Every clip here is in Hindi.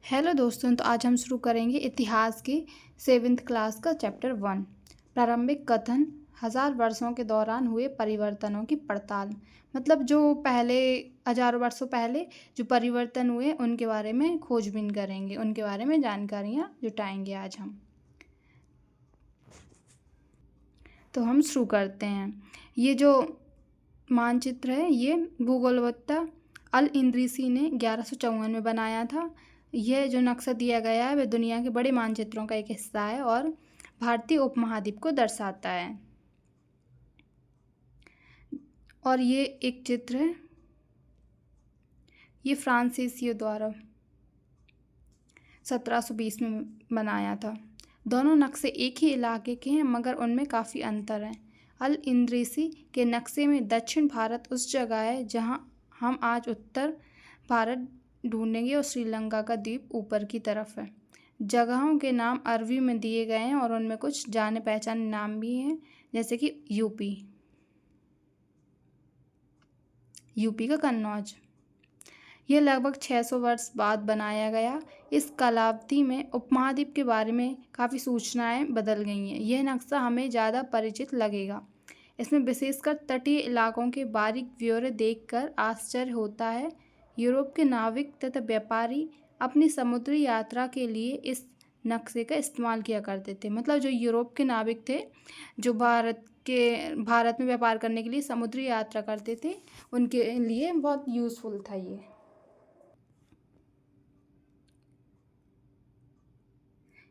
हेलो दोस्तों, तो आज हम शुरू करेंगे इतिहास की 7th क्लास का चैप्टर 1। प्रारंभिक कथन, हजार वर्षों के दौरान हुए परिवर्तनों की पड़ताल। मतलब जो पहले हजारों वर्षों पहले जो परिवर्तन हुए उनके बारे में खोजबीन करेंगे, उनके बारे में जानकारियाँ जुटाएंगे आज हम। तो हम शुरू करते हैं। ये जो मानचित्र है ये भूगोलवेत्ता अल इंद्रीसी ने 1154 में बनाया था। यह जो नक्शा दिया गया है वह दुनिया के बड़े मानचित्रों का एक हिस्सा है और भारतीय उपमहाद्वीप को दर्शाता है। और ये एक चित्र है, ये फ्रांसीसियों द्वारा 1720 में बनाया था। दोनों नक्शे एक ही इलाके के हैं मगर उनमें काफ़ी अंतर है। अल इंद्रीसी के नक्शे में दक्षिण भारत उस जगह है जहां हम आज उत्तर भारत ढूंढेंगे और श्रीलंका का द्वीप ऊपर की तरफ है। जगहों के नाम अरबी में दिए गए हैं और उनमें कुछ जाने पहचाने नाम भी हैं, जैसे कि यूपी का कन्नौज। यह लगभग 600 वर्ष बाद बनाया गया। इस कालावधि में उपमहाद्वीप के बारे में काफ़ी सूचनाएं बदल गई हैं। यह नक्शा हमें ज़्यादा परिचित लगेगा। इसमें विशेषकर तटीय इलाकों के बारीक ब्यौरे देखकर आश्चर्य होता है। यूरोप के नाविक तथा व्यापारी अपनी समुद्री यात्रा के लिए इस नक्शे का इस्तेमाल किया करते थे। मतलब जो यूरोप के नाविक थे, जो भारत में व्यापार करने के लिए समुद्री यात्रा करते थे, उनके लिए बहुत यूज़फुल था ये।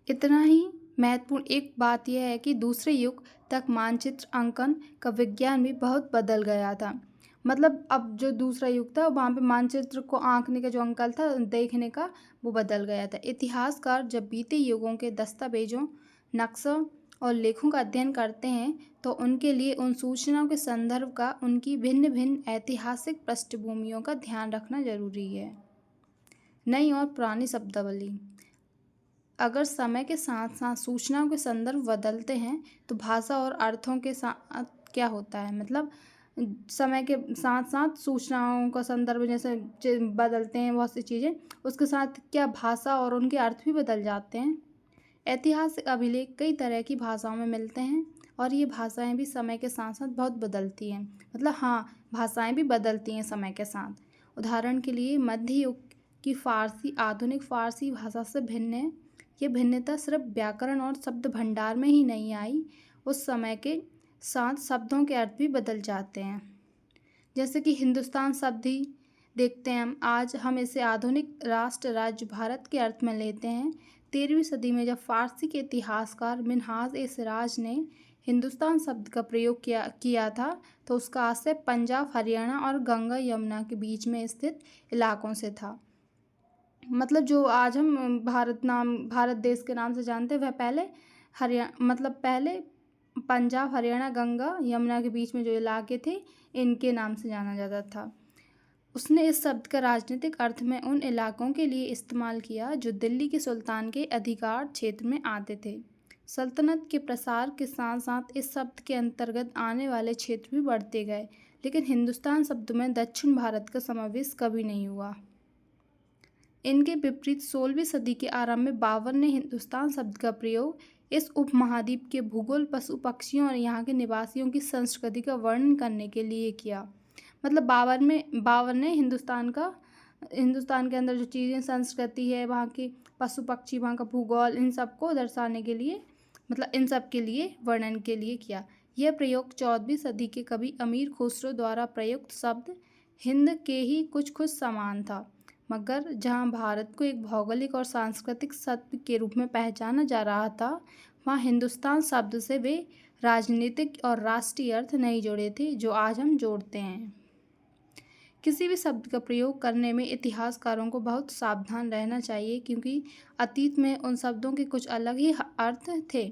इतना ही महत्वपूर्ण एक बात यह है कि दूसरे युग तक मानचित्र अंकन का विज्ञान भी बहुत बदल गया था। मतलब अब जो दूसरा युग था वहाँ पे मानचित्र को आंकने का जो अंकल था, देखने का, वो बदल गया था। इतिहासकार जब बीते युगों के दस्तावेजों, नक्शों और लेखों का अध्ययन करते हैं तो उनके लिए उन सूचनाओं के संदर्भ का, उनकी भिन्न भिन्न ऐतिहासिक पृष्ठभूमियों का ध्यान रखना जरूरी है। नई और पुरानी शब्दावली। अगर समय के साथ साथ सूचनाओं के संदर्भ बदलते हैं तो भाषा और अर्थों के साथ क्या होता है, मतलब समय के साथ साथ सूचनाओं का संदर्भ जैसे बदलते हैं बहुत सी चीज़ें, उसके साथ क्या भाषा और उनके अर्थ भी बदल जाते हैं। ऐतिहासिक अभिलेख कई तरह की भाषाओं में मिलते हैं और ये भाषाएं भी समय के साथ साथ बहुत बदलती हैं। मतलब हाँ, भाषाएं भी बदलती हैं समय के साथ। उदाहरण के लिए मध्य युग की फ़ारसी आधुनिक फ़ारसी भाषा से भिन्न है। ये भिन्नता सिर्फ व्याकरण और शब्द भंडार में ही नहीं आई, उस समय के साथ शब्दों के अर्थ भी बदल जाते हैं। जैसे कि हिंदुस्तान शब्द ही देखते हैं आज हम इसे आधुनिक राष्ट्र राज्य भारत के अर्थ में लेते हैं। 13वीं सदी में जब फारसी के इतिहासकार मिन्हाज ए सिराज ने हिंदुस्तान शब्द का प्रयोग किया था तो उसका आशय पंजाब, हरियाणा और गंगा यमुना के बीच में स्थित इलाकों से था। मतलब जो आज हम भारत देश के नाम से जानते हैं, वह पहले पंजाब, हरियाणा, गंगा यमुना के बीच में जो इलाके थे इनके नाम से जाना जाता था। उसने इस शब्द का राजनीतिक अर्थ में उन इलाकों के लिए इस्तेमाल किया जो दिल्ली के सुल्तान के अधिकार क्षेत्र में आते थे। सल्तनत के प्रसार के साथ साथ इस शब्द के अंतर्गत आने वाले क्षेत्र भी बढ़ते गए, लेकिन हिंदुस्तान शब्द में दक्षिण भारत का समावेश कभी नहीं हुआ। इनके विपरीत 16वीं सदी के आरंभ में बाबर ने हिंदुस्तान शब्द का प्रयोग इस उपमहाद्वीप के भूगोल, पशु पक्षियों और यहाँ के निवासियों की संस्कृति का वर्णन करने के लिए किया। मतलब बाबर ने हिंदुस्तान के अंदर जो चीज़ें, संस्कृति है, वहाँ के पशु पक्षी, वहाँ का भूगोल, इन सब को दर्शाने के लिए, मतलब इन सब के लिए वर्णन के लिए किया। यह प्रयोग 14वीं सदी के कवि अमीर खुसरो द्वारा प्रयुक्त शब्द हिंद के ही कुछ समान था, मगर जहाँ भारत को एक भौगोलिक और सांस्कृतिक शब्द के रूप में पहचाना जा रहा था, वहाँ हिंदुस्तान शब्द से वे राजनीतिक और राष्ट्रीय अर्थ नहीं जुड़े थे जो आज हम जोड़ते हैं। किसी भी शब्द का प्रयोग करने में इतिहासकारों को बहुत सावधान रहना चाहिए क्योंकि अतीत में उन शब्दों के कुछ अलग ही अर्थ थे।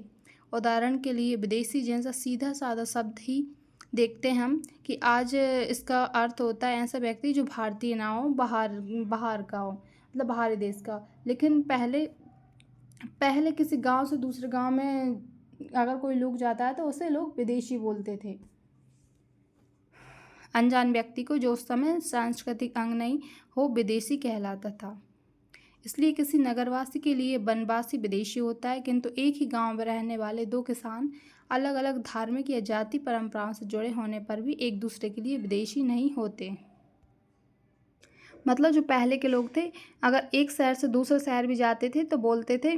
उदाहरण के लिए विदेशी जैसा सीधा साधा शब्द ही देखते हैं हम कि आज इसका अर्थ होता है ऐसा व्यक्ति जो भारतीय ना हो, बाहर का हो, मतलब बाहरी देश का। लेकिन पहले किसी गांव से दूसरे गांव में अगर कोई लोग जाता है तो उसे लोग विदेशी बोलते थे। अनजान व्यक्ति को जो उस समय सांस्कृतिक अंग नहीं हो विदेशी कहलाता था। इसलिए किसी नगरवासी के लिए वनवासी विदेशी होता है, किंतु एक ही गांव में रहने वाले दो किसान अलग अलग धार्मिक या जाति परंपराओं से जुड़े होने पर भी एक दूसरे के लिए विदेशी नहीं होते। मतलब जो पहले के लोग थे, अगर एक शहर से दूसरे शहर भी जाते थे तो बोलते थे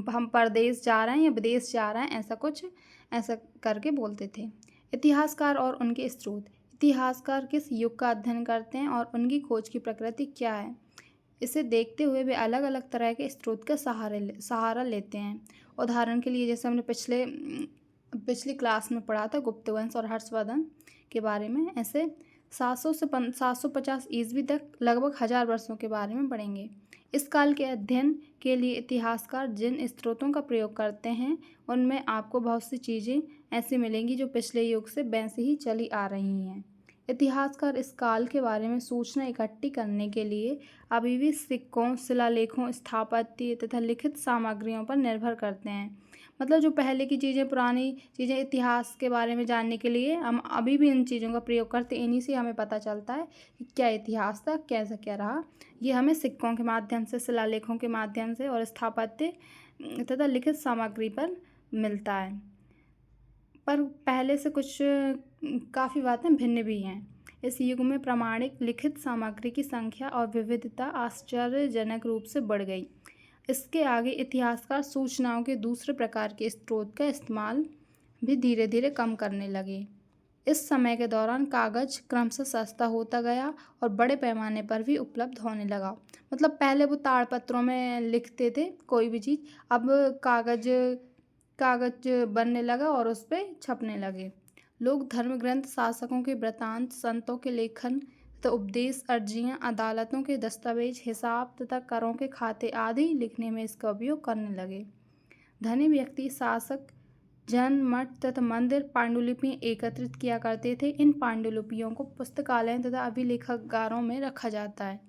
हम परदेश जा रहे हैं या विदेश जा रहे हैं, ऐसा कुछ ऐसा करके बोलते थे। इतिहासकार और उनके स्रोत। इतिहासकार किस युग का अध्ययन करते हैं और उनकी खोज की प्रकृति क्या है, इसे देखते हुए वे अलग अलग तरह के स्रोत का सहारा लेते हैं। उदाहरण के लिए जैसे हमने पिछली क्लास में पढ़ा था गुप्त वंश और हर्षवर्धन के बारे में, ऐसे 700 से 750 ईस्वी तक लगभग 1000 वर्षों के बारे में पढ़ेंगे। इस काल के अध्ययन के लिए इतिहासकार जिन स्रोतों का प्रयोग करते हैं उनमें आपको बहुत सी चीज़ें ऐसी मिलेंगी जो पिछले युग से वैसे ही चली आ रही हैं। इतिहासकार इस काल के बारे में सूचना इकट्ठी करने के लिए अभी भी सिक्कों, शिलालेखों, स्थापत्य तथा लिखित सामग्रियों पर निर्भर करते हैं। मतलब जो पहले की चीज़ें, पुरानी चीज़ें, इतिहास के बारे में जानने के लिए हम अभी भी इन चीज़ों का प्रयोग करते हैं। इन्हीं से हमें पता चलता है कि क्या इतिहास था, कैसा क्या रहा। ये हमें सिक्कों के माध्यम से, शिलालेखों के माध्यम से और स्थापत्य तथा लिखित सामग्री पर मिलता है। पर पहले से कुछ काफ़ी बातें भिन्न भी हैं। इस युग में प्रमाणिक लिखित सामग्री की संख्या और विविधता आश्चर्यजनक रूप से बढ़ गई। इसके आगे इतिहासकार सूचनाओं के दूसरे प्रकार के स्रोत का इस्तेमाल भी धीरे धीरे कम करने लगे। इस समय के दौरान कागज़ क्रमशः सस्ता होता गया और बड़े पैमाने पर भी उपलब्ध होने लगा। मतलब पहले वो ताड़पत्रों में लिखते थे कोई भी चीज़, अब कागज़ बनने लगा और उस पर छपने लगे। लोग धर्म ग्रंथ, शासकों के वृत्तांत, संतों के लेखन तथा उपदेश, अर्जियाँ, अदालतों के दस्तावेज, हिसाब तथा करों के खाते आदि लिखने में इसका उपयोग करने लगे। धनी व्यक्ति, शासक, जन, मठ तथा मंदिर पांडुलिपियाँ एकत्रित किया करते थे। इन पांडुलिपियों को पुस्तकालयों तथा अभिलेखागारों में रखा जाता है।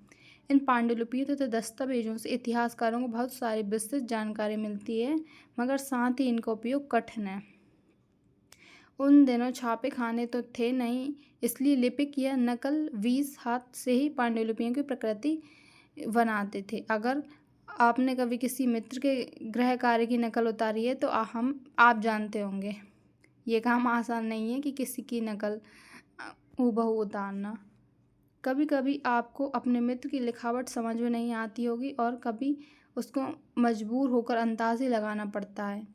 इन पांडुलिपियों तथा दस्तावेजों से इतिहासकारों को बहुत सारी विस्तृत जानकारी मिलती है, मगर साथ ही इनका उपयोग कठिन है। उन दिनों छापे खाने तो थे नहीं, इसलिए लिपिक या नकल 20 हाथ से ही पांडुलिपियों की प्रकृति बनाते थे। अगर आपने कभी किसी मित्र के गृह कार्य की नकल उतारी है तो आप जानते होंगे ये काम आसान नहीं है कि किसी की नकल हूबहू उतारना। कभी कभी आपको अपने मित्र की लिखावट समझ में नहीं आती होगी और कभी उसको मजबूर होकर अंदाज़े लगाना पड़ता है।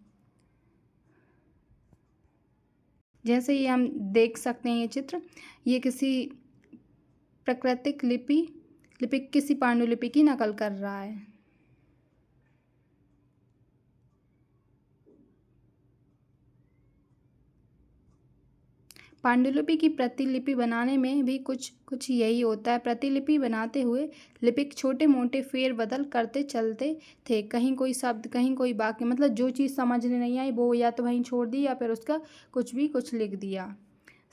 जैसे ये हम देख सकते हैं, ये चित्र, ये किसी प्राकृतिक लिपिक किसी पांडुलिपि की नकल कर रहा है। पांडुलिपि की प्रतिलिपि बनाने में भी कुछ यही होता है। प्रतिलिपि बनाते हुए लिपिक छोटे मोटे फेर बदल करते चलते थे, कहीं कोई शब्द, कहीं कोई वाक्य, मतलब जो चीज़ समझने नहीं आई वो या तो वहीं छोड़ दी या फिर उसका कुछ लिख दिया।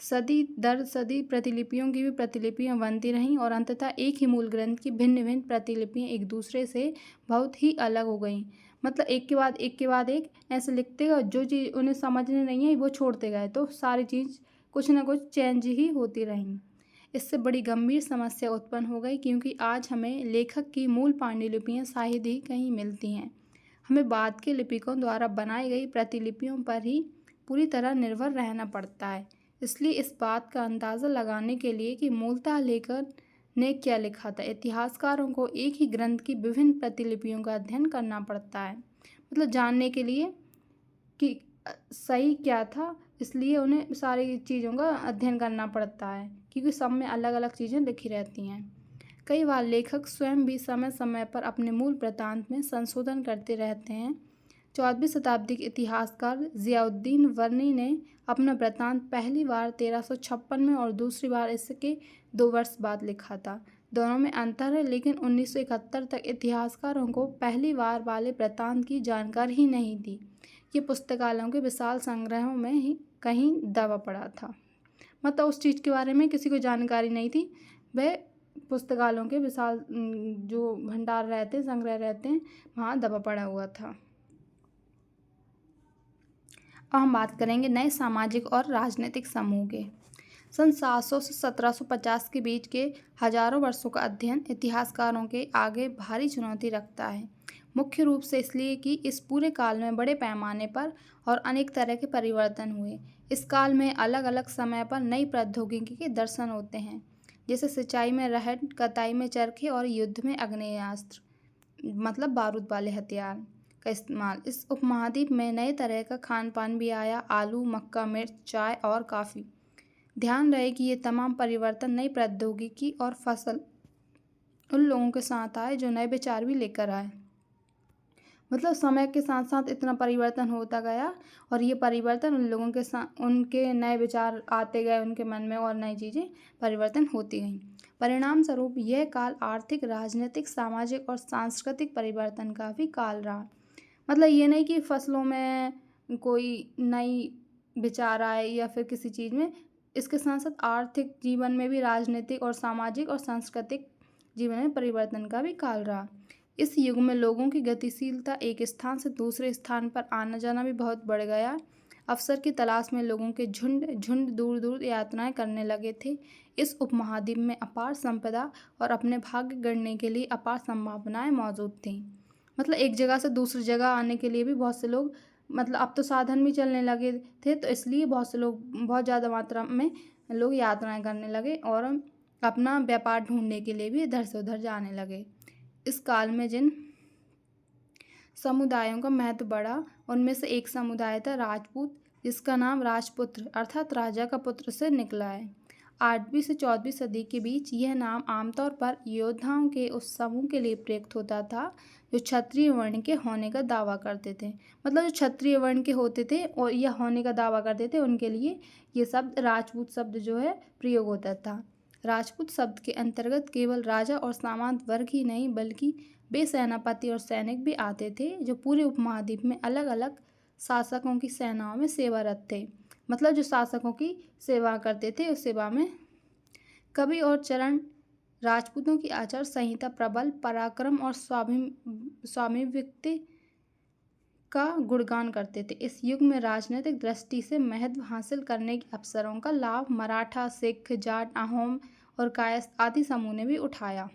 सदी दर सदी प्रतिलिपियों की भी प्रतिलिपियाँ बनती रहीं और अंततः एक ही मूल ग्रंथ की भिन्न भिन्न प्रतिलिपियाँ एक दूसरे से बहुत ही अलग हो गईं। मतलब एक के बाद एक ऐसे लिखते गए, जो चीज़ उन्हें समझने नहीं आई वो छोड़ते गए, तो सारी चीज़ कुछ ना कुछ चेंज ही होती रहीं। इससे बड़ी गंभीर समस्या उत्पन्न हो गई, क्योंकि आज हमें लेखक की मूल पांडुलिपियाँ शायद ही कहीं मिलती हैं। हमें बाद के लिपिकों द्वारा बनाई गई प्रतिलिपियों पर ही पूरी तरह निर्भर रहना पड़ता है। इसलिए इस बात का अंदाज़ा लगाने के लिए कि मूलतः लेखक ने क्या लिखा था, इतिहासकारों को एक ही ग्रंथ की विभिन्न प्रतिलिपियों का अध्ययन करना पड़ता है। मतलब जानने के लिए कि सही क्या था, इसलिए उन्हें सारी चीज़ों का अध्ययन करना पड़ता है, क्योंकि सब में अलग अलग चीज़ें लिखी रहती हैं। कई बार लेखक स्वयं भी समय समय पर अपने मूल वृत्तांत में संशोधन करते रहते हैं। 14वीं शताब्दी के इतिहासकार ज़ियाउद्दीन वर्नी ने अपना वृत्तांत पहली बार 1356 में और दूसरी बार इसके 2 वर्ष बाद लिखा था। दोनों में अंतर है, लेकिन 1971 तक इतिहासकारों को पहली बार वाले वृत्तांत की जानकारी ही नहीं थी। ये पुस्तकालयों के विशाल संग्रहों में ही कहीं दबा पड़ा था। मतलब उस चीज़ के बारे में किसी को जानकारी नहीं थी, वह पुस्तकालयों के विशाल जो भंडार रहते, संग्रह रहते हैं, वहाँ दबा पड़ा हुआ था। अब हम बात करेंगे नए सामाजिक और राजनीतिक समूह के। सन 700 से 1750 के बीच के हजारों वर्षों का अध्ययन इतिहासकारों के आगे भारी चुनौती रखता है। मुख्य रूप से इसलिए कि इस पूरे काल में बड़े पैमाने पर और अनेक तरह के परिवर्तन हुए। इस काल में अलग अलग समय पर नई प्रौद्योगिकी के दर्शन होते हैं, जैसे सिंचाई में रहर, कताई में चरखे और युद्ध में आग्नेयास्त्र मतलब बारूद वाले हथियार का इस्तेमाल। इस उपमहाद्वीप में नए तरह का खान पान भी आया, आलू, मक्का, मिर्च, चाय और काफ़ी। ध्यान रहे कि ये तमाम परिवर्तन नई प्रौद्योगिकी और फसल उन लोगों के साथ आए जो नए विचार भी लेकर आए। मतलब समय के साथ साथ इतना परिवर्तन होता गया और ये परिवर्तन उन लोगों के साथ उनके नए विचार आते गए उनके मन में और नई चीज़ें परिवर्तन होती गईं। परिणाम स्वरूप यह काल आर्थिक, राजनीतिक, सामाजिक और सांस्कृतिक परिवर्तन का भी काल रहा। मतलब ये नहीं कि फसलों में कोई नई विचार आए या फिर किसी चीज़ में, इसके साथ साथ आर्थिक जीवन में भी, राजनीतिक और सामाजिक और सांस्कृतिक जीवन में परिवर्तन का भी काल रहा। इस युग में लोगों की गतिशीलता, एक स्थान से दूसरे स्थान पर आना जाना भी बहुत बढ़ गया। अवसर की तलाश में लोगों के झुंड दूर दूर यात्राएं करने लगे थे। इस उपमहाद्वीप में अपार संपदा और अपने भाग्य गढ़ने के लिए अपार संभावनाएं मौजूद थीं। मतलब एक जगह से दूसरी जगह आने के लिए भी बहुत से लोग, मतलब अब तो साधन भी चलने लगे थे, तो इसलिए बहुत से लोग, बहुत ज़्यादा मात्रा में लोग यात्राएं करने लगे और अपना व्यापार ढूंढने के लिए भी इधर से उधर जाने लगे। इस काल में जिन समुदायों का महत्व बढ़ा उनमें से एक समुदाय था राजपूत, जिसका नाम राजपुत्र अर्थात राजा का पुत्र से निकला है। 8वीं से 14वीं सदी के बीच यह नाम आमतौर पर योद्धाओं के उस समूह के लिए प्रयुक्त होता था जो क्षत्रिय वर्ण के होने का दावा करते थे। मतलब जो क्षत्रिय वर्ण के होते थे और यह होने का दावा करते थे, उनके लिए ये शब्द राजपूत शब्द जो है प्रयोग होता था। राजपूत शब्द के अंतर्गत केवल राजा और सामंत वर्ग ही नहीं बल्कि वे सेनापति और सैनिक भी आते थे जो पूरे उपमहाद्वीप में अलग अलग शासकों की सेनाओं में सेवारत थे। मतलब जो शासकों की सेवा करते थे उस सेवा में कवि और चरण राजपूतों की आचार संहिता प्रबल पराक्रम और स्वामित्व का गुणगान करते थे। इस युग में राजनीतिक दृष्टि से महत्व हासिल करने के अवसरों का लाभ मराठा, सिख, जाट, अहोम और कायस्थ आदि समूह ने भी उठाया।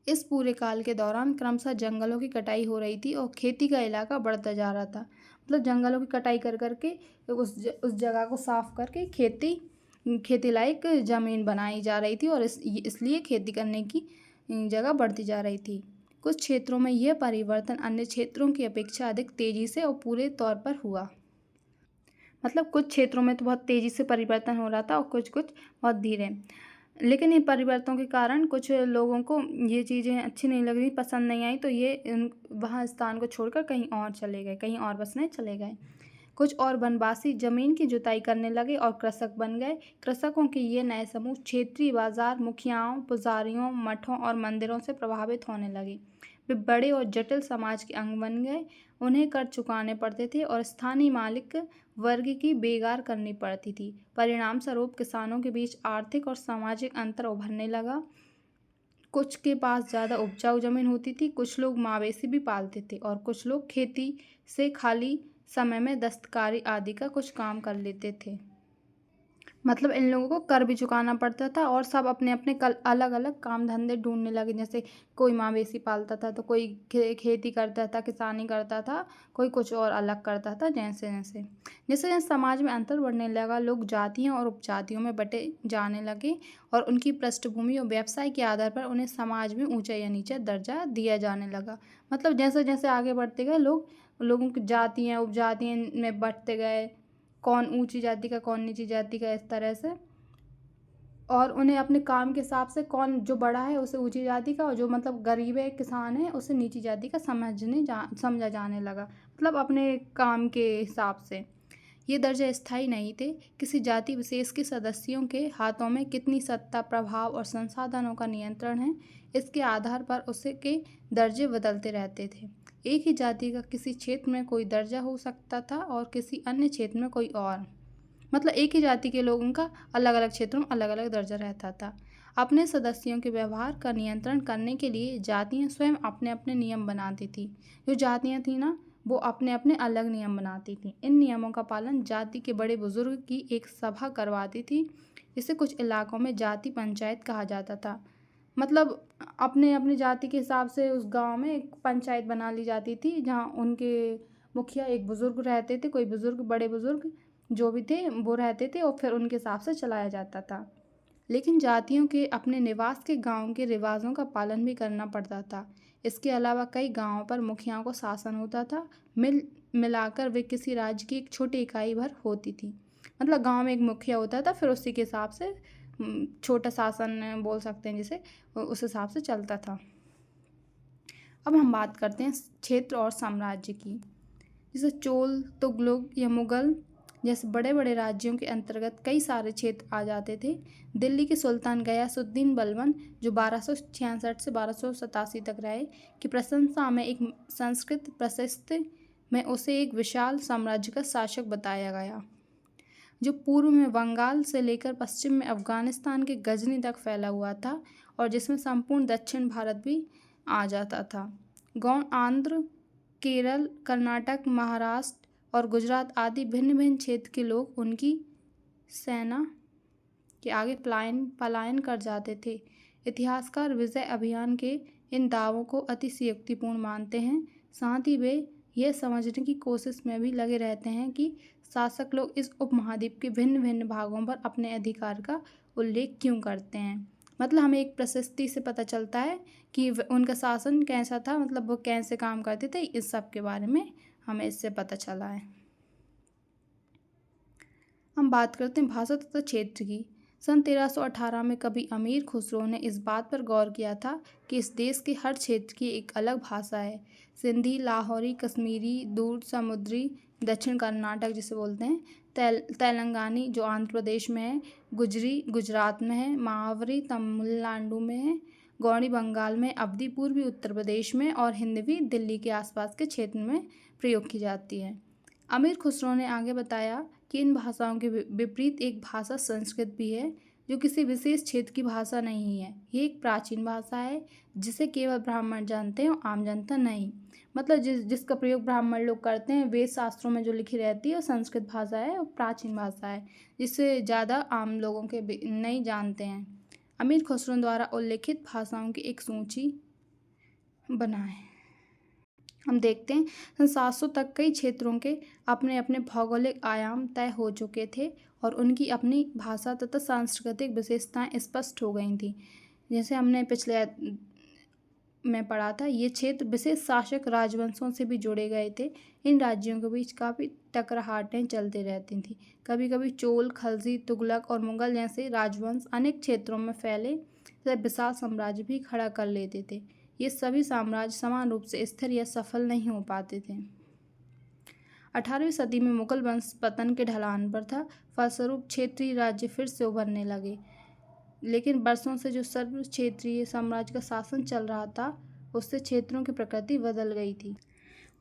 इस पूरे काल के दौरान क्रमशः जंगलों की कटाई हो रही थी और खेती का इलाका बढ़ता जा रहा था। मतलब जंगलों की कटाई कर करके उस जगह को साफ करके खेती लायक ज़मीन बनाई जा रही थी और इसलिए खेती करने की जगह बढ़ती जा रही थी। कुछ क्षेत्रों में यह परिवर्तन अन्य क्षेत्रों की अपेक्षा अधिक तेज़ी से और पूरे तौर पर हुआ। मतलब कुछ क्षेत्रों में तो बहुत तेज़ी से परिवर्तन हो रहा था और कुछ बहुत धीरे। लेकिन इन परिवर्तनों के कारण कुछ लोगों को ये चीज़ें अच्छी नहीं लग रही, पसंद नहीं आई, तो ये वहाँ स्थान को छोड़कर कहीं और चले गए, कहीं और बसने चले गए। कुछ और वनवासी ज़मीन की जुताई करने लगे और कृषक बन गए। कृषकों के ये नए समूह क्षेत्रीय बाजार, मुखियाओं, पुजारियों, मठों और मंदिरों से प्रभावित होने लगे। वे बड़े और जटिल समाज के अंग बन गए। उन्हें कर चुकाने पड़ते थे और स्थानीय मालिक वर्ग की बेगार करनी पड़ती थी। परिणाम स्वरूप किसानों के बीच आर्थिक और सामाजिक अंतर उभरने लगा। कुछ के पास ज़्यादा उपजाऊ जमीन होती थी, कुछ लोग मवेशी भी पालते थे और कुछ लोग खेती से खाली समय में दस्तकारी आदि का कुछ काम कर लेते थे। मतलब इन लोगों को कर भी चुकाना पड़ता था और सब अपने अपने अलग अलग काम धंधे ढूंढने लगे। जैसे कोई मवेशी पालता था तो कोई खेती करता था, किसानी करता था, कोई कुछ और अलग करता था। जैसे जैसे जैसे समाज में अंतर बढ़ने लगा, लोग जातियों और उपजातियों में बटे जाने लगे और उनकी पृष्ठभूमि और व्यवसाय के आधार पर उन्हें समाज में ऊंचा या नीचा दर्जा दिया जाने लगा। मतलब जैसे जैसे आगे बढ़ते गए लोगों की जातियाँ उपजातियाँ में बढ़ते गए, कौन ऊंची जाति का कौन नीची जाति का, इस तरह से। और उन्हें अपने काम के हिसाब से कौन जो बड़ा है उसे ऊंची जाति का और जो मतलब गरीब है, किसान है, उसे नीची जाति का समझा जाने लगा। मतलब अपने काम के हिसाब से। ये दर्जा स्थायी नहीं थे। किसी जाति विशेष के सदस्यों के हाथों में कितनी सत्ता, प्रभाव और संसाधनों का नियंत्रण है, इसके आधार पर उसके दर्जे बदलते रहते थे। एक ही जाति का किसी क्षेत्र में कोई दर्जा हो सकता था और किसी अन्य क्षेत्र में कोई और। मतलब एक ही जाति के लोगों का अलग अलग क्षेत्रों में अलग अलग दर्जा रहता था। अपने सदस्यों के व्यवहार का नियंत्रण करने के लिए जातियां स्वयं अपने अपने नियम बनाती थी। जो जातियां थी ना, वो अपने अपने अलग नियम बनाती थी। इन नियमों का पालन जाति के बड़े बुजुर्ग की एक सभा करवाती थी, जिसे कुछ इलाकों में जाति पंचायत कहा जाता था। मतलब अपने अपने जाति के हिसाब से उस गांव में एक पंचायत बना ली जाती थी, जहां उनके मुखिया एक बुजुर्ग रहते थे, कोई बुजुर्ग, बड़े बुजुर्ग जो भी थे वो रहते थे, और फिर उनके हिसाब से चलाया जाता था। लेकिन जातियों के अपने निवास के गांव के रिवाजों का पालन भी करना पड़ता था। इसके अलावा कई गांवों पर मुखियाओं को शासन होता था। मिलाकर वे किसी राज्य की एक छोटी इकाई भर होती थी। मतलब गांव में एक मुखिया होता था, फिर उसी के हिसाब से छोटा शासन बोल सकते हैं जिसे, उस हिसाब से चलता था। अब हम बात करते हैं क्षेत्र और साम्राज्य की। जैसे चोल, तुगलक या मुगल जैसे बड़े बड़े राज्यों के अंतर्गत कई सारे क्षेत्र आ जाते थे। दिल्ली के सुल्तान गयासुद्दीन बलबन, जो 1266 से 1287 तक रहे, की प्रशंसा में एक संस्कृत प्रशस्ति में उसे एक विशाल साम्राज्य का शासक बताया गया, जो पूर्व में बंगाल से लेकर पश्चिम में अफगानिस्तान के गजनी तक फैला हुआ था, और जिसमें संपूर्ण दक्षिण भारत भी आ जाता था। गौड़, आंध्र, केरल, कर्नाटक, महाराष्ट्र और गुजरात आदि भिन्न भिन्न क्षेत्र के लोग उनकी सेना के आगे पलायन कर जाते थे। इतिहासकार विजय अभियान के इन दावों को अतिशयोक्तिपूर्ण मानते हैं। साथ ही वे यह समझने की कोशिश में भी लगे रहते हैं कि शासक लोग इस उपमहाद्वीप के भिन्न भिन्न भागों पर अपने अधिकार का उल्लेख क्यों करते हैं। मतलब हमें एक प्रशस्ति से पता चलता है कि उनका शासन कैसा था, मतलब वो कैसे काम करते थे, इस सब के बारे में हमें इससे पता चला है। हम बात करते हैं भाषा तथा क्षेत्र की। सन 1318 में कवि अमीर खुसरो ने इस बात पर गौर किया था कि इस देश के हर क्षेत्र की एक अलग भाषा है। सिंधी, लाहौरी, कश्मीरी, दूर समुद्री, दक्षिण कर्नाटक जिसे बोलते हैं, तेलंगानी जो आंध्र प्रदेश में है, गुजरी गुजरात में है, महावरी तमिलनाडु में है, गौड़ी बंगाल में, अवधी पूर्वी उत्तर प्रदेश में, और हिंदवी दिल्ली के आसपास के क्षेत्र में प्रयोग की जाती है। अमीर खुसरो ने आगे बताया कि इन भाषाओं के विपरीत एक भाषा संस्कृत भी है, जो किसी विशेष क्षेत्र की भाषा नहीं है। ये एक प्राचीन भाषा है जिसे केवल ब्राह्मण जानते हैं और आम जनता नहीं। मतलब जिसका प्रयोग ब्राह्मण लोग करते हैं, वेद शास्त्रों में जो लिखी रहती है, वो संस्कृत भाषा है और प्राचीन भाषा है, जिसे ज़्यादा आम लोगों के नहीं जानते हैं। अमीर खुसरो द्वारा उल्लेखित भाषाओं की एक सूची बनाएं। हम देखते हैं सन 700 तक कई क्षेत्रों के अपने अपने भौगोलिक आयाम तय हो चुके थे और उनकी अपनी भाषा तथा सांस्कृतिक विशेषताएं स्पष्ट हो गई थी। जैसे हमने पिछले में पढ़ा था, ये क्षेत्र विशेष शासक राजवंशों से भी जुड़े गए थे। इन राज्यों के बीच काफ़ी टकराहटें चलती रहती थीं। कभी कभी चोल, खलजी, तुगलक और मुगल जैसे राजवंश अनेक क्षेत्रों में फैले विशाल साम्राज्य भी खड़ा कर लेते थे। ये सभी साम्राज्य समान रूप से स्थिर या सफल नहीं हो पाते थे। 18वीं सदी में मुगल वंश पतन के ढलान पर था, फलस्वरूप क्षेत्रीय राज्य फिर से उभरने लगे। लेकिन वर्षों से जो सर्व क्षेत्रीय साम्राज्य का शासन चल रहा था, उससे क्षेत्रों की प्रकृति बदल गई थी।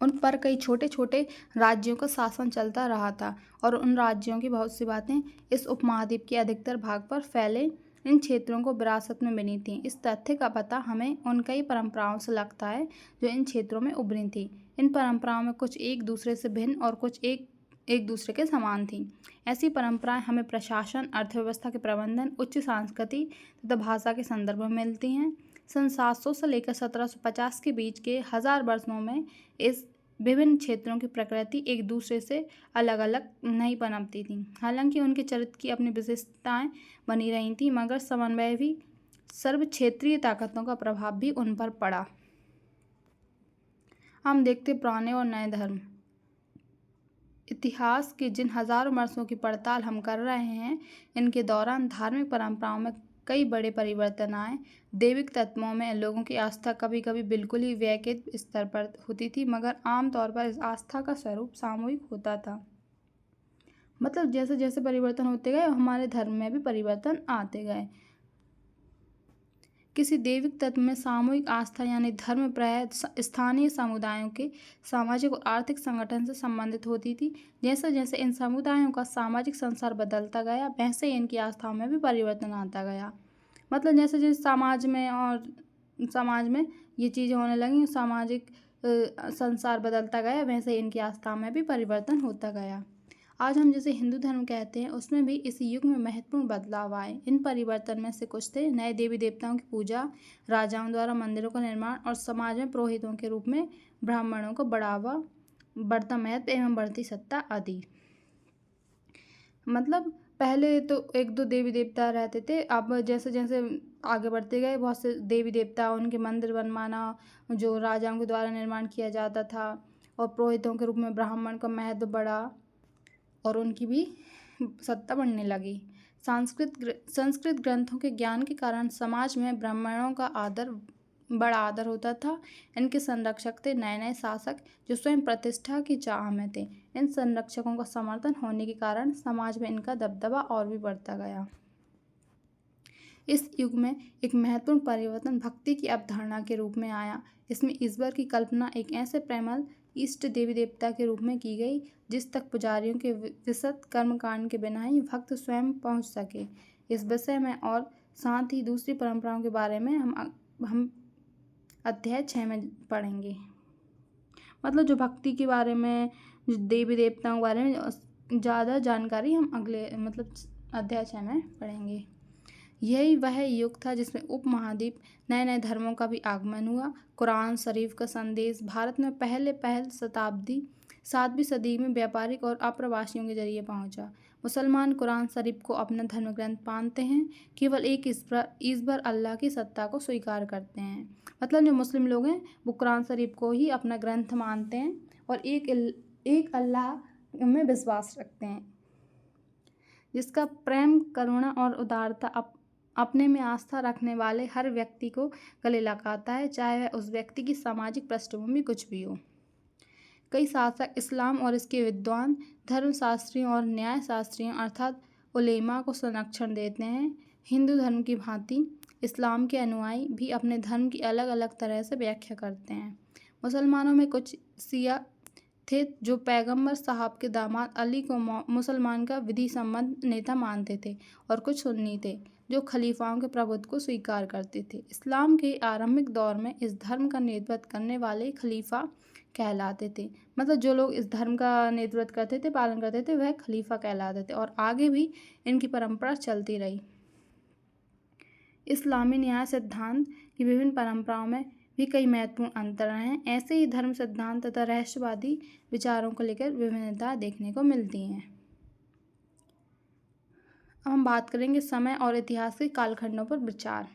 उन पर कई छोटे छोटे राज्यों का शासन चलता रहा था और उन राज्यों की बहुत सी बातें इस उपमहाद्वीप के अधिकतर भाग पर फैले इन क्षेत्रों को विरासत में मिली थी। इस तथ्य का पता हमें उन कई परंपराओं से लगता है जो इन क्षेत्रों में उभरी थी। इन परंपराओं में कुछ एक दूसरे से भिन्न और कुछ एक दूसरे के समान थीं। ऐसी परंपराएं हमें प्रशासन, अर्थव्यवस्था के प्रबंधन, उच्च संस्कृति तथा भाषा के संदर्भ में मिलती हैं। सन 700 से लेकर 1750 के बीच के 1000 वर्षों में इस विभिन्न क्षेत्रों की प्रकृति एक दूसरे से अलग अलग नहीं पनपती थी। हालांकि उनके चरित्र की अपनी विशेषताएं बनी रही थी, मगर समन्वय भी सर्व क्षेत्रीय ताकतों का प्रभाव भी उन पर पड़ा। हम देखते पुराने और नए धर्म। इतिहास के जिन हजारों वर्षों की पड़ताल हम कर रहे हैं, इनके दौरान धार्मिक परंपराओं में कई बड़े परिवर्तन आए। दैविक तत्वों में लोगों की आस्था कभी कभी बिल्कुल ही वैयक्तिक स्तर पर होती थी, मगर आमतौर पर इस आस्था का स्वरूप सामूहिक होता था। मतलब जैसे जैसे परिवर्तन होते गए, हमारे धर्म में भी परिवर्तन आते गए। किसी दैविक तत्व में सामूहिक आस्था यानी धर्म प्रायः स्थानीय समुदायों के सामाजिक और आर्थिक संगठन से संबंधित होती थी। जैसे जैसे इन समुदायों का सामाजिक संसार बदलता गया, वैसे ही इनकी आस्थाओं में भी परिवर्तन आता गया। मतलब जैसे जैसे समाज में ये चीज़ें होने लगी, सामाजिक संसार बदलता गया, वैसे इनकी आस्था में भी परिवर्तन होता गया। आज हम जिसे हिंदू धर्म कहते हैं उसमें भी इस युग में महत्वपूर्ण बदलाव आए। इन परिवर्तन में से कुछ थे नए देवी देवताओं की पूजा, राजाओं द्वारा मंदिरों का निर्माण और समाज में पुरोहितों के रूप में ब्राह्मणों को बढ़ावा, बढ़ता महत्व एवं बढ़ती सत्ता आदि। मतलब पहले तो एक दो देवी देवता रहते थे, अब जैसे जैसे आगे बढ़ते गए बहुत से देवी देवता, उनके मंदिर बनवाना, जो राजाओं के द्वारा निर्माण किया जाता था, और पुरोहितों के रूप में ब्राह्मण का महत्व बढ़ा और उनकी भी सत्ता बढ़ने लगी। संस्कृत ग्रंथों के ज्ञान के कारण समाज में ब्राह्मणों का बड़ा आदर होता था। इनके संरक्षक थे नए नए शासक जो स्वयं प्रतिष्ठा की चाह में थे। इन संरक्षकों का समर्थन होने के कारण समाज में इनका दबदबा और भी बढ़ता गया। इस युग में एक महत्वपूर्ण परिवर्तन भक्ति की अवधारणा के रूप में आया। इसमें ईश्वर की कल्पना एक ऐसे प्रेमल इष्ट देवी देवता के रूप में की गई जिस तक पुजारियों के विशद कर्मकांड के बिना ही भक्त स्वयं पहुंच सके। इस विषय में और साथ ही दूसरी परंपराओं के बारे में हम अध्याय 6 में पढ़ेंगे। मतलब जो भक्ति के बारे में, जो देवी देवताओं के बारे में ज़्यादा जानकारी हम अगले अध्याय 6 में पढ़ेंगे। यही वह युग था जिसमें उपमहाद्वीप नए नए धर्मों का भी आगमन हुआ। कुरान शरीफ का संदेश भारत में पहल 7वीं सदी में व्यापारिक और अप्रवासियों के जरिए पहुंचा। मुसलमान कुरान शरीफ को अपना धर्म ग्रंथ मानते हैं, केवल एक ईश्वर अल्लाह की सत्ता को स्वीकार करते हैं। मतलब जो मुस्लिम लोग हैं वो कुरान शरीफ को ही अपना ग्रंथ मानते हैं और एक अल्लाह में विश्वास रखते हैं, जिसका प्रेम, करुणा और उदारता अपने में आस्था रखने वाले हर व्यक्ति को गले लगाता है, चाहे वह उस व्यक्ति की सामाजिक पृष्ठभूमि कुछ भी हो। कई शासक इस्लाम और इसके विद्वान, धर्मशास्त्रियों और न्यायशास्त्रियों अर्थात उलेमा को संरक्षण देते हैं। हिंदू धर्म की भांति इस्लाम के अनुयायी भी अपने धर्म की अलग अलग तरह से व्याख्या करते हैं। मुसलमानों में कुछ शिया थे जो पैगंबर साहब के दामाद अली को मुसलमान का विधि संबद्ध नेता मानते थे, और कुछ सुन्नी थे जो खलीफाओं के प्रभुत्व को स्वीकार करते थे। इस्लाम के आरंभिक दौर में इस धर्म का नेतृत्व करने वाले खलीफा कहलाते थे। मतलब जो लोग इस धर्म का नेतृत्व करते थे, पालन करते थे, वह खलीफा कहलाते थे, और आगे भी इनकी परंपरा चलती रही। इस्लामी न्याय सिद्धांत की विभिन्न परंपराओं में भी कई महत्वपूर्ण अंतर हैं। ऐसे ही धर्म सिद्धांत तथा रहस्यवादी विचारों को लेकर विभिन्नता देखने को मिलती हैं। अब हम बात करेंगे समय और इतिहास के कालखंडों पर विचार।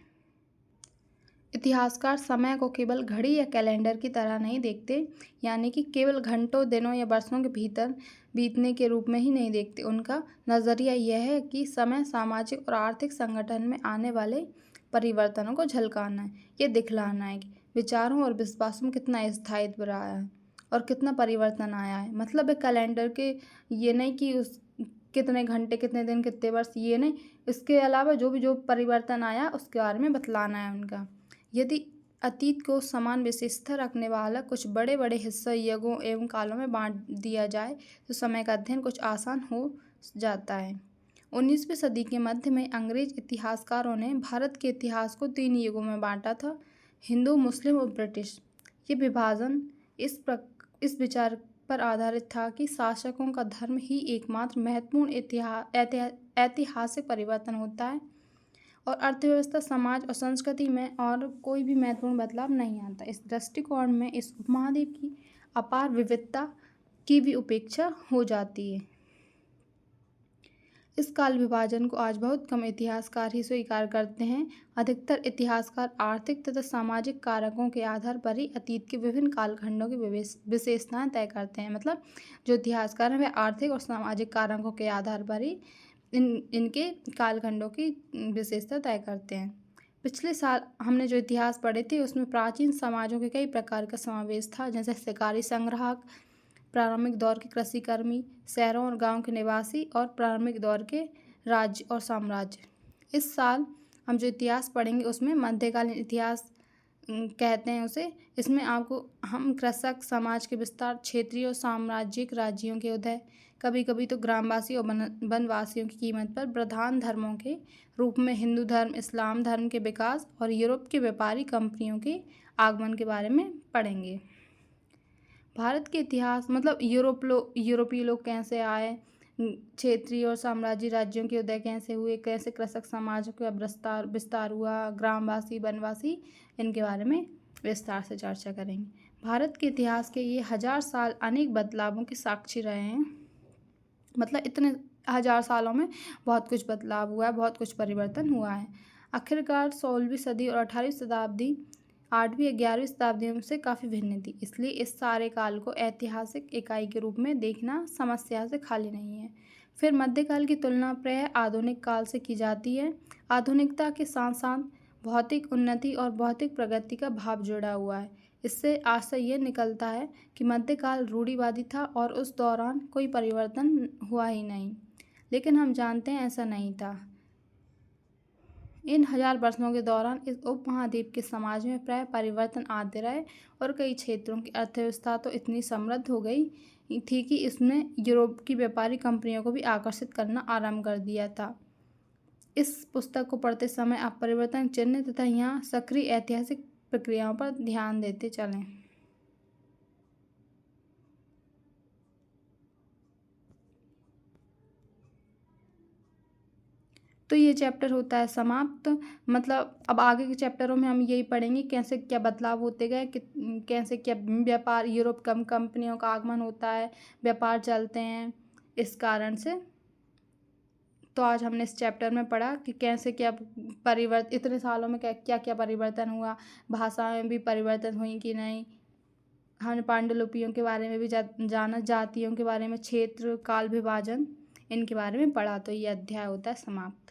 इतिहासकार समय को केवल घड़ी या कैलेंडर की तरह नहीं देखते, यानी कि केवल घंटों, दिनों या वर्षों के भीतर बीतने के रूप में ही नहीं देखते। उनका नज़रिया यह है कि समय सामाजिक और आर्थिक संगठन में आने वाले परिवर्तनों को झलकाना है, ये दिखलाना है कि विचारों और विश्वासों में कितना स्थायित्व रहा है और कितना परिवर्तन आया है। मतलब एक कैलेंडर के ये नहीं कि उस कितने घंटे, कितने दिन, कितने वर्ष, ये नहीं, इसके अलावा जो परिवर्तन आया उसके बारे में बतलाना है उनका। यदि अतीत को समान विशेषता रखने वाला कुछ बड़े बड़े हिस्सा युगों एवं कालों में बांट दिया जाए तो समय का अध्ययन कुछ आसान हो जाता है। 19वीं सदी के मध्य में अंग्रेज इतिहासकारों ने भारत के इतिहास को 3 युगों में बांटा था, हिंदू, मुस्लिम और ब्रिटिश। ये विभाजन इस विचार पर आधारित था कि शासकों का धर्म ही एकमात्र महत्वपूर्ण ऐतिहासिक परिवर्तन होता है और अर्थव्यवस्था, समाज और संस्कृति में और कोई भी महत्वपूर्ण बदलाव नहीं आता। इस दृष्टिकोण में इस उपमहाद्वीप की अपार विविधता की भी उपेक्षा हो जाती है। इस काल विभाजन को आज बहुत कम इतिहासकार ही स्वीकार करते हैं। अधिकतर इतिहासकार आर्थिक तथा सामाजिक कारकों के आधार पर ही अतीत के विभिन्न कालखंडों की विशेषताएं तय करते हैं। मतलब जो इतिहासकार हैं वह आर्थिक और सामाजिक कारकों के आधार पर ही इनके कालखंडों की विशेषता तय करते हैं। पिछले साल हमने जो इतिहास पढ़े थे उसमें प्राचीन समाजों के कई प्रकार का समावेश था, जैसे शिकारी संग्राहक, प्रारंभिक दौर के कृषिकर्मी, शहरों और गांव के निवासी और प्रारंभिक दौर के राज्य और साम्राज्य। इस साल हम जो इतिहास पढ़ेंगे उसमें मध्यकालीन इतिहास कहते हैं उसे। इसमें आपको हम कृषक समाज के विस्तार, क्षेत्रीय और साम्राज्यिक राज्यों के उदय, कभी कभी तो ग्रामवासी और वनवासियों की कीमत पर प्रधान धर्मों के रूप में हिंदू धर्म, इस्लाम धर्म के विकास और यूरोप के व्यापारी कंपनियों के आगमन के बारे में पढ़ेंगे। भारत के इतिहास मतलब यूरोपीय लोग कैसे आए, क्षेत्रीय और साम्राज्य राज्यों के उदय कैसे हुए, कैसे कृषक समाज का विस्तार विस्तार हुआ, ग्रामवासी वनवासी, इनके बारे में विस्तार से चर्चा करेंगे। भारत के इतिहास के ये 1000 साल अनेक बदलावों के साक्षी रहे हैं। मतलब इतने 1000 सालों में बहुत कुछ बदलाव हुआ है, बहुत कुछ परिवर्तन हुआ है। आखिरकार 16वीं सदी और 18वीं शताब्दी 8वीं 11वीं शताब्दियों से काफ़ी भिन्न थी, इसलिए इस सारे काल को ऐतिहासिक इकाई के रूप में देखना समस्या से खाली नहीं है। फिर मध्यकाल की तुलना प्रायः आधुनिक काल से की जाती है। आधुनिकता के साथ साथ भौतिक उन्नति और भौतिक प्रगति का भाव जुड़ा हुआ है। इससे आशय यह निकलता है कि मध्यकाल रूढ़िवादी था और उस दौरान कोई परिवर्तन हुआ ही नहीं, लेकिन हम जानते हैं ऐसा नहीं था। इन 1000 वर्षों के दौरान इस उपमहाद्वीप के समाज में प्राय परिवर्तन आते रहे और कई क्षेत्रों की अर्थव्यवस्था तो इतनी समृद्ध हो गई थी कि इसने यूरोप की व्यापारी कंपनियों को भी आकर्षित करना आरंभ कर दिया था। इस पुस्तक को पढ़ते समय आप परिवर्तन चिन्ह तथा यहाँ सक्रिय ऐतिहासिक प्रक्रियाओं पर ध्यान देते चलें। तो ये चैप्टर होता है समाप्त। मतलब अब आगे के चैप्टरों में हम यही पढ़ेंगे कैसे क्या बदलाव होते गए, कैसे क्या व्यापार यूरोप कंपनियों का आगमन होता है, व्यापार चलते हैं इस कारण से। तो आज हमने इस चैप्टर में पढ़ा कि कैसे क्या इतने सालों में क्या क्या परिवर्तन हुआ, भाषाएं भी परिवर्तन हुई कि नहीं, हमने पांडुलिपियों के बारे में भी जाना, जातियों के बारे में, क्षेत्र काल विभाजन, इनके बारे में पढ़ा। तो ये अध्याय होता है समाप्त।